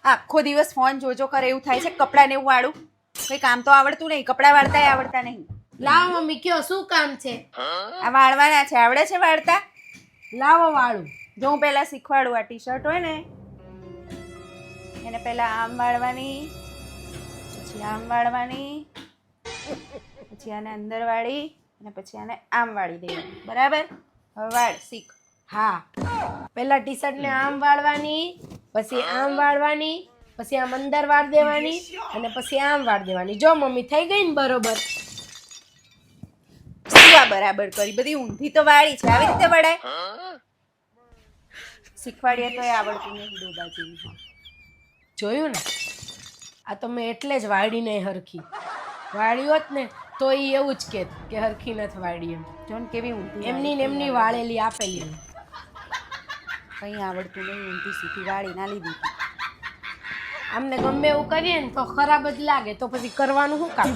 આખો દિવસ ફોન જોજો કરે એવું થાય છે કપડાને એવું વાળું કંઈ કામ તો આવડતું નહીં કપડાં વાળતા આવડતા નહીં લાવો મમ્મી કયો શું કામ છે? આ વાળવાના છે આવડે છે વાળતા લાવો વાળું. જો હું પહેલા શીખવાડું આ ટી શર્ટ હોય ને એને પહેલા આમ વાળવાની પછી આમ વાળવાની પછી આને અંદર વાળી અને પછી આને આમ વાળી દેવાની બરાબર હવે વાળ શીખ હા, પહેલા ટી શર્ટને આમ વાળવાની, પછી આમ વાળવાની, પછી આમ અંદર વાળ દેવાની અને પછી આમ વાળ દેવાની. જો મમ્મી થઈ ગઈ ને બરોબર. શું આ બરાબર કરી બધી ઊંધી તો વાળી છે આવી રીતે વળાય શીખવાડીએ તો આવડતું નહીં ડોબા જેવી જોયું ને, આ તો મેં એટલે જ વાળી નહીં હરખી. વાળી હોત ને તો એ એવું જ કહેત કે હરખી નથી વાળી એમ. જો ને કેવી ઊંધી એમની ને એમની વાળેલી આપેલી. કંઈ આવડતું નહીં ઊંધી સીધી વાળી ના લીધી આમને ગમે એવું કરીએ ને તો ખરાબ જ લાગે તો પછી કરવાનું શું કામ?